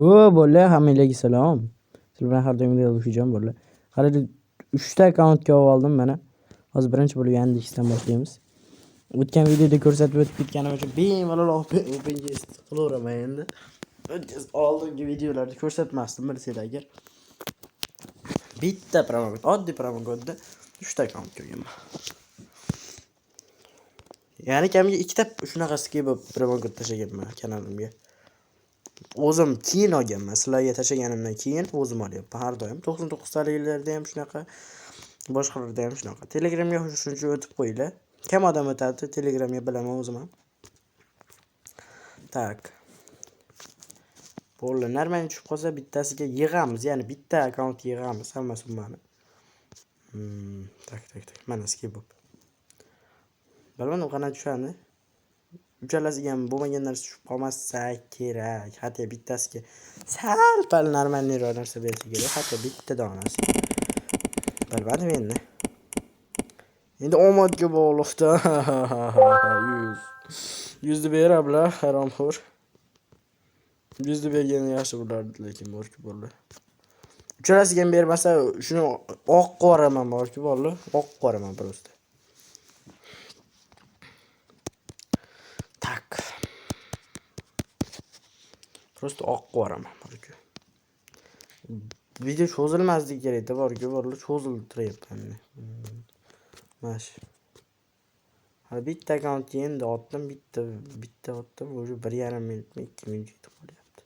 Bo'ldi, hammalarga salom. Sizlar bilan har doimgidek yozishacağım bo'ldi. Qaraydi 3 ta akkauntga oldim mana. Hozir birinchi bo'lib Yandexdan boshlaymiz. O'tgan videoda ko'rsatib o'tib ketganim uchun bemalol OpenGS qilaveraman endi. Oldingi videolarda ko'rsatmasdim bilsanglar agar. Bitta promokod, oddiy promokodda 3 ta akkaunt ko'rganman. Ya'ni kamiga 2 ta shunaqa skip promokod tashlaganman kanalimga. O'zim keyin olganman. Sizlarga tashlaganimdan keyin o'zim olyapman har doim. 99 taliklarda ham shunaqa, boshqalarda ham shunaqa. Telegramga shuncha o'tib qo'yinglar. Kam odam o'tadi Telegramga bilaman o'zim ham. Tak. Bo'ldi, normal tushib qolsa bittasiga yig'amiz, ya'ni bitta akkaunt yig'amiz hamma summani. Tak. Mana skip bo'lib. Bilmadim qana tushadi. Uchalasiga ham bo'lmagan narsa tushib qolmasa kerak. Hatto bittasiga sal pal normalniroq narsa bersa kerak. Hatto bitta donasi. Bilmadim endi. Endi omadga bog'liqda. 100 berablar, haromxo'r. 100 bergani yaxshi bo'lardi, lekin borki bo'ldi. Uchalasiga ham bermasa, shuni oq qo'raman borki bo'ldi. Oq qo'raman prosta. Tak. Prosta oq qo'raman borki. Video cho'zilmasdi kerakda borki bo'ldi, cho'ziltiryapman. Mash. Hali bitta akkauntga endi otdim, bitta otdim, o'sha 1,5 minutmi 2 minut yetib qolyapti.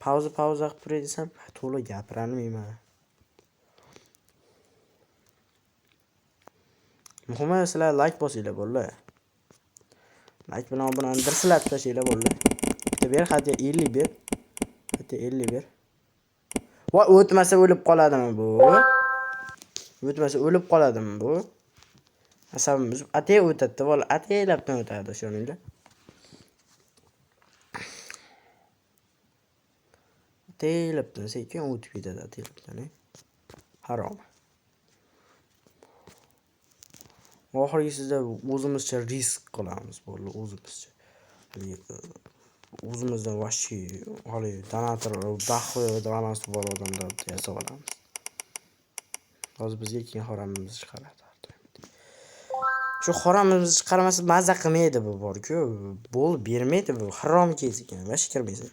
Pauza qilib turay desam, to'liq gapirolmayman. Muhimi sizlar like bosinglar bo'ldi. Like bilan obunani dirsilab tashinglar bo'ldi. Bitta ber, hadi 50 ber. Hadi 50 ber. Va o'tmasa o'lib qoladimi bu? O'tmasa o'lib qoladimi bu? Asabimiz atay o'tadi, valla ataylabdan o'tadi shuningda. Ataylabdan sekin o'tib ketadi ataylabdan. Harom. Oxirgisida o'zimizcha risk qilamiz bo'ldi, o'zimizcha. O'zimizdan vashi hali donator daxli donasi bor odamlar yasab olamiz. Hozir bizga keyin haramimizni chiqaradi. Shu haramimizni chiqarmasa mazza qilmaydi bu bor-ku. Bo'l bermaydi bu. Harom kez ekan. Vashi kirmaysiz.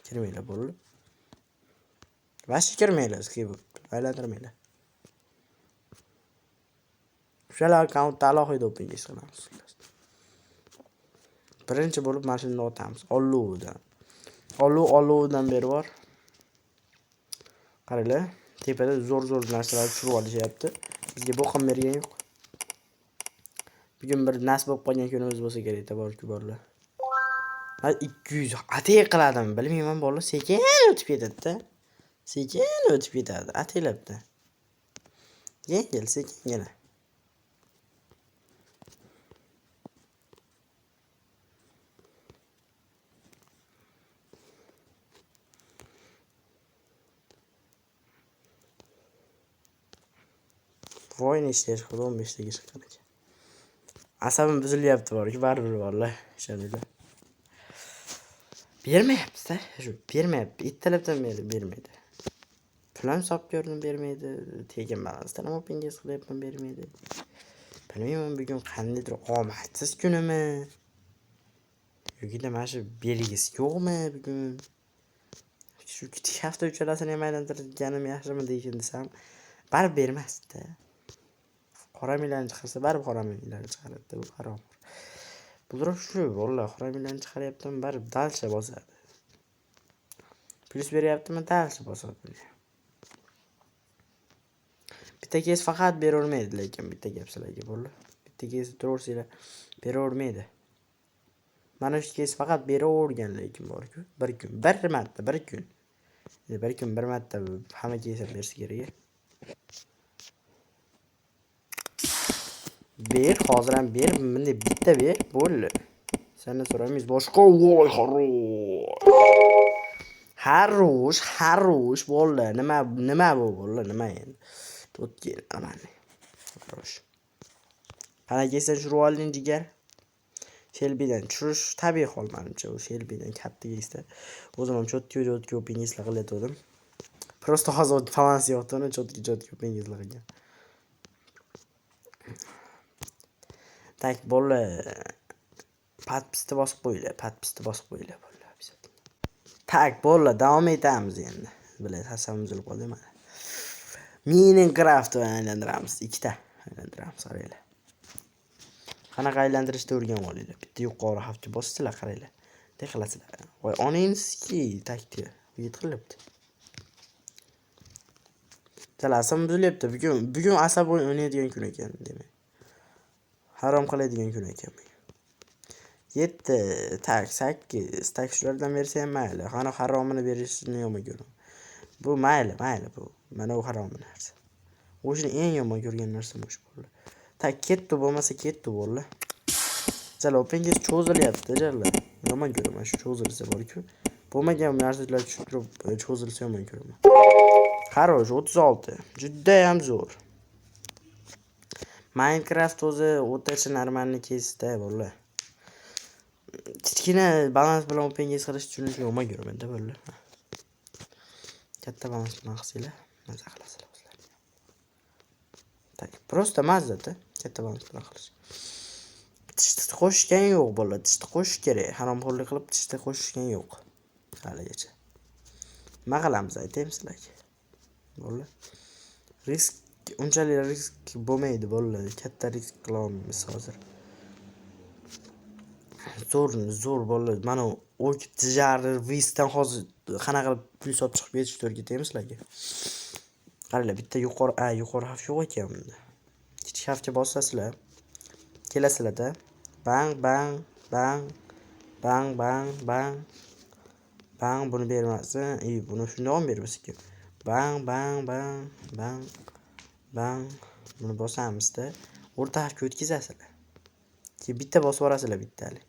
Kirmaylar bo'ldi. Vashi kirmaylar, skip aylantirmaylar. Shular akkauntda alohida OpenGS qilamiz. Birinchi bo'lib mana shuni otamiz. Olovdan beri bor. Qaranglar, tepada zo'r narsalar tushirib olishyapti. Bizga bu ham bergan yo'q. Bugun bir nasib bo'lib qolgan kunimiz bo'lsa kerak-da borki borlar. Ha 200 atay qiladimi, bilmayman borlar, sekin o'tib ketadi-da. Sekin o'tib ketadi, ataylabda. Yengil sekingina. Voy ishlash qilib 15 taga chiqqan ekan. Asabim buzilyapti borki, baribir vallahi, ishoninglar. Bermayapti-da, shu bermayapti. Ittalabdan bermaydi. Pulam solib ko'rdim, bermaydi. Tekin balansdan ham OpenGS qilyapman, bermaydi. Bilmayman bugun qandaydir omadsiz kunimi? Yoki mana shu belgisi yo'qmi bugun? Shu 2 hafta uchalasini ham aylantirganim yaxshimi deykin desam, baribir bermasdi. Qoramilarni chiqarsa baribir qoramilarni chiqaradi, bu harom. Bular shu, vallahi qoramilarni chiqaryaptimi, baribir dalsha bosadi. Plus beryaptimi, dalsha bosadi. Bitta kes faqat beravermaydi, lekin bitta gap sizlarga bo'ldi. Bitta kes turaversanglar beravermaydi. Mana shu kes faqat beravergan lekin bor-ku, bir kun, bir kun. Bir kun bir marta hamma kes bersa kerak. Ber, hozir ham ber, bunday bitta ber, bo'ldi. Sendan so'raymiz boshqa, voy Harosh bo'ldi. Nima bu bo'ldi? Nima endi? To'tgel amani. Harosh. Qana kelsan shurib olding jigar. Shelby'dan tushirish tabiiy hol menimcha. U Shelby'dan kattaga esa o'zim ham cho'tki o'pingizlar qilayotgandim. Просто hozir balans yo'qdi, cho'tki o'pingizlar qilgan. Tak bola podpisni bosib qo'yinglar, bolalar. Tak bola davom etamiz endi. Bilasiz, hassamiz bo'lib qoldi mana. Minecraft aylantiramiz, ikkita aylantiramiz qaranglar. Qanaqa aylantirishni o'rganib olinglar. Bitta yuqori hafta bossizlar qaranglar. Bunday qilasizlar. Voy onangizki takti yetkilibdi. Talasam buzilyapti. Bugun asaboy o'ynaydigan kun ekan demak. Harom qiladigan kun ekan. 7 tak 8 tak shulardan bersa ham mayli. Qani haromini berishni yomon ko'raman. Bu mayli bu. Mana u harom narsa. O'shini eng yomon ko'rgan narsam shu bo'ldi. Tak ketdi bo'lmasa ketdi bo'ldi. Jala o'pingiz cho'zilyapti jala. Yomon ko'raman shu cho'zilsa bor-ku. Bo'lmagan narsalar tushib turib cho'zilsa yomon ko'raman. Xarosh 36. Juda ham zo'r. Minecraft o'zi o'rtacha normalni kesda bo'ldi. Kichkina balans bilan o'pingiz qilish uchun yomon ko'raman-da bo'ldi. Katta balans bilan qilsanglar, maza qilasizlar o'zlar. Tak, просто mazza-da, katta balans bilan qilish. Tishni qo'shgan yo'q bo'ladi. Tishni qo'shish kerak. Haromxo'rlik qilib tishni qo'shishgan yo'q. Haligacha. Nima qilamiz aytaymi sizlarga? Bo'ldi. Unchalik risk bo'lmaydi bo'ladi. Katta risk qilamiz hozir. Zo'r bo'ladi. Mana o'q tijoriy riskdan hozir qanaqa qilib pul olib chiqib ketishni o'rgataymi sizlarga. Qaranglar, bitta yuqori xavf yo'q ekan bunda. Kichik xavfga bossasizlar, kelasizlar-da. Bang. Bang buni bermasdan, buni shunday ham bermaslik. Bang. Buni bosamiz-da. O'rta xavfga o'tkazasizlar. Keyin bitta bosib yorasizlar bittalik.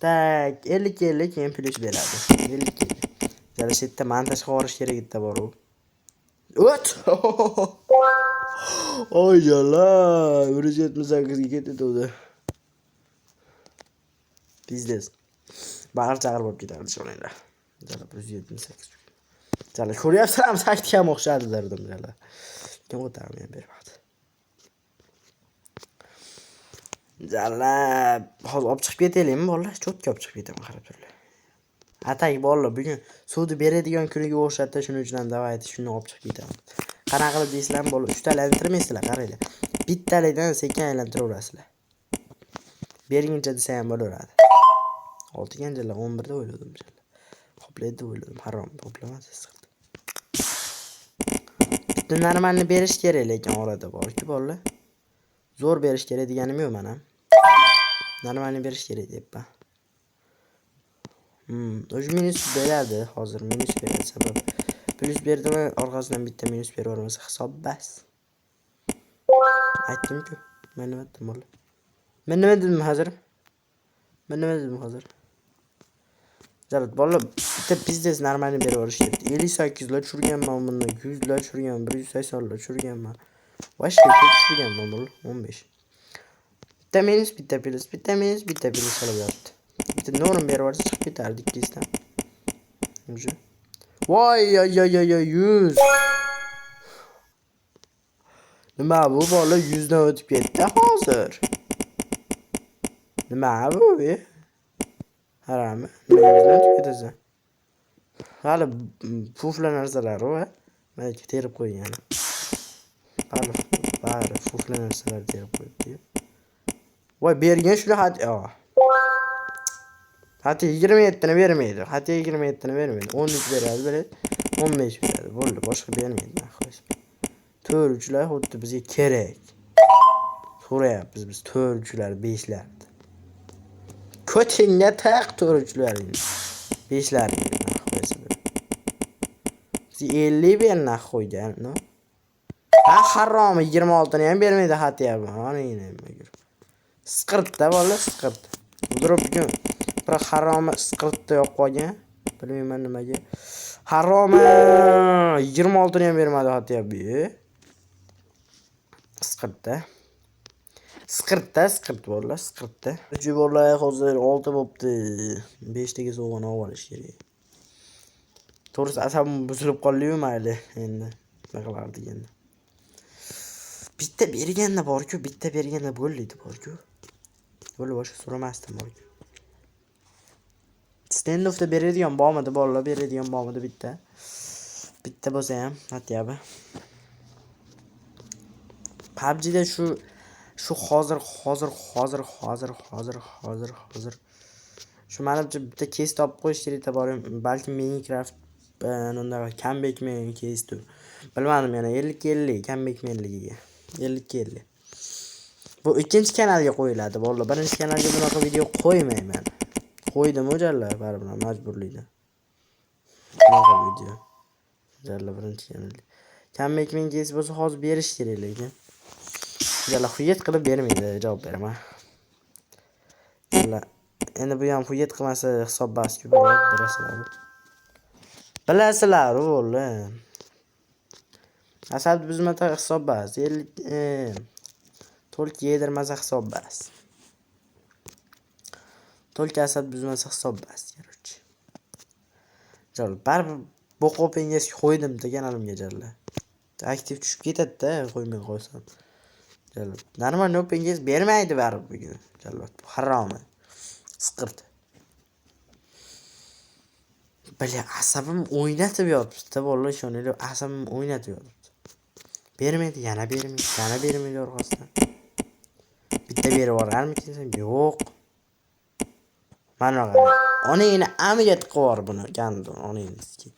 Tak, 50 keyin plyus beradi. 50. Jala shetda montaj qilib yuborish kerak edi bor-u. O't! Oy jala, 178 ga ketdi o'zi. Biznes. Bag'ir-chag'ir bo'lib ketadi shuninglar. Jala 178. Jala ko'ryapsizlarmi, saktiga ham o'xshadi derdim jala. Kim o'tarmi bermadi. Jala, hozir olib chiqib ketaylikmi bolalar? Cho'tga olib chiqib ketaman qarab turlar. Atak bolalar, bugun suvni beradigan kuniga o'xshatdi, shuning uchun ham davaydi, shuni olib chiqib ketaman. Qanaqa qilib deysizlar bolalar, 3 ta aylantirmaysizlar, qaranglar. Bittalikdan sekin aylantiraverasizlar. Berguncha desa ham bo'laveradi. 6 ganjalar 11 da o'yladim jala. Qoplaydi deb o'yladim, harom qoplamasiz. Bitta normalni berish kerak lekin orada bor-ku bolalar. Zo'r berish kerak deganim yo'q mana. Normalni berish kerak deyapman. O'zi minus beradi, hozir minus beradi sabab plyus berdimi, orqasidan bitta minus berib yubormasa hisob bas. Aytdim-ku, men nima dedim bolalar? Men nima dedim hozir? Jarat bolalar, bitta biznes normalni berib yuborish kerak. 58 lar tushirganman buni, 100 lar tushirganman, 180 lar tushirganman. Vashka tushirganman bolalar, 15. Bitta minus qilib yotdi. Bitta norm berib yuborsa chiqib ketardi ikkisidan. Уже. Voy 100. Nima bu bola 100 dan o'tib ketdi hozir. Nima bu? Harami. Nima 100 dan o'tib ketasan? Hali pufla narsalar va mana terib qo'ygan. Bari pufla narsalar terib qo'yibdi. Voy bergan shuni Hatto 27 ni bermaydi. 13 beradi, biladi. 15 beradi. Bo'ldi, boshqa bermaydi. To'rtchilar xuddi bizga kerak. So'rayapmiz biz to'rtchilar 5lar. Ko'tingga taq to'rtchilaring. 5laring qo'ysa. 50 ber narx qo'ygan, no? Haromi 26 ni ham bermaydi xatiyapman. Mana nima ko'rib. Sqirtda bola, sqirt. Udurib bugun bir haromi sqirtda yo'q qolgan. Bilmayman nimaga. Haromi 26 ni ham bermadi xatiyapman. Sqirtda. Sqirtda, sqirt bolalar, sqirtda. Uchi bolalar hozir 6 bo'pti. 5 taga sovg'ani olib olish kerak. To'g'risi asabim buzilib qoldi-yu mayli endi. Nima qilardik endi. Bitta berganda bor-ku, bitta berganda bo'ldi bor-ku. Bo'ldi boshqa so'ramasdim bor-ku. Standoffda beradigan bormidi bolalar, beradigan bormidi bitta. Bitta bo'lsa ham, aytyapti. PUBG'da shu hozir shu menimcha bitta case topib qo'yish kerak bor. Balki Minecraft unda comeback men case'dir. Bilmadim yana 50 comeback menligiga. 50. Bu ikkinchi kanalga qo'yiladi bolalar. Birinchi kanalga bunaqa video qo'ymayman. Qo'ydim o'jarlar baribir majburlikda. Bunaqa video. Jalla birinchi kanalga. Comeback men case bo'lsa hozir berish kerak lekin. Jalla xuyet qilib bermaydi, javob beraman. Jalla endi bu ham xuyet qilmasa hisob basku bilasizlar. Bilasizlar o'g'li. Asab buzmata hisob bas. 50 to'lk yedirmasa hisob bas. To'lk asab buzmasa hisob bas, короче. Jalla baribir bo'qopingiz qo'ydim kanalimga jalla. Aktiv tushib ketadi-da, qo'ymay qo'ysam. Jalla. Normal opingiz bermaydi baribir bugun. Jalla. Haromi. Sqirt. Bala asabim o'ynatib yotibdi, bolalar ishoninglar, asabim o'ynatib yotibdi. Bermaydi, yana bermaydi orqasidan. Bitta berib yuborarmikin? Yo'q. Mana qara. Onangni amiga tiqib yubor buni, gandon onangizga.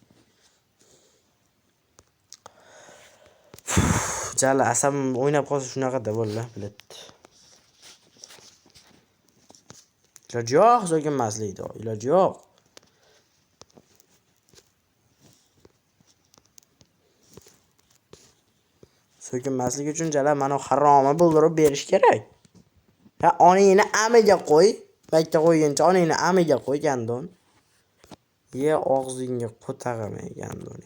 Jalla asabim o'ynab qolsa shunaqada bolalar, biladi. Iloji yo'q, so'kinmaslikda, iloji yo'q. So'kinmaslik uchun jala mana haromni bildirib berish kerak. Ha, onangni amiga qo'y. Paytda qo'yguncha onangni amiga qo'y gandon. Ye og'zingga qo'tag'amay gandon.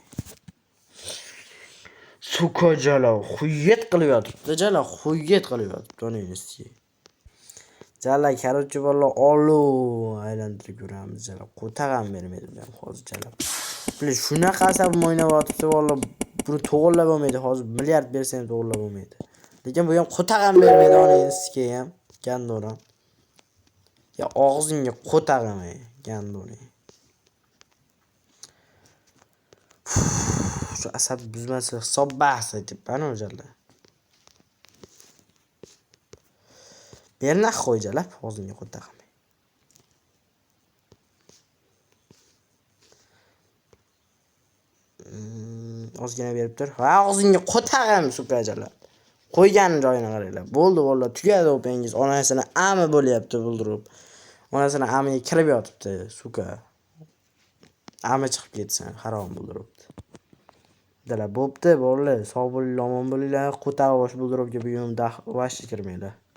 Suko jala xuyet qilib yotibdi, jala xuyet qilib yotibdi onangizga. Jala короче bolalar olov aylantirib yuramiz jala. Qo'tag'am bermaydi men hozir jala. Bilash shunaqa asabim o'ynab yotibdi bolalar. Buni to'g'irlab olmaydi, hozir milliard bersam to'g'irlab olmaydi. Lekin bu ham qo'tag'am bermaydi onangizga ham, gandon. Ya og'zingga qo'tag'amay gandon. Shu asab buzmasi hisob bahs aytib bana o'jarlar. Berna qo'yjalab og'zingga qo'tag'amay. Ozgina berib tur. Va og'zingga qo'tag'am sukajalar. Qo'ygan joyini qaranglar. Bo'ldi vallahi tugadi o'pingiz. Onasini ami bo'lyapti bildirib. Onasini amiga kirib yotibdi, suka. Ami chiqib ketsin, harom bildiribdi. Dala bo'pti, bolalar, sog' bo'linglar, omon bo'linglar. Qo'tag'i bosh bildiribga bugun vashti kirmaylar.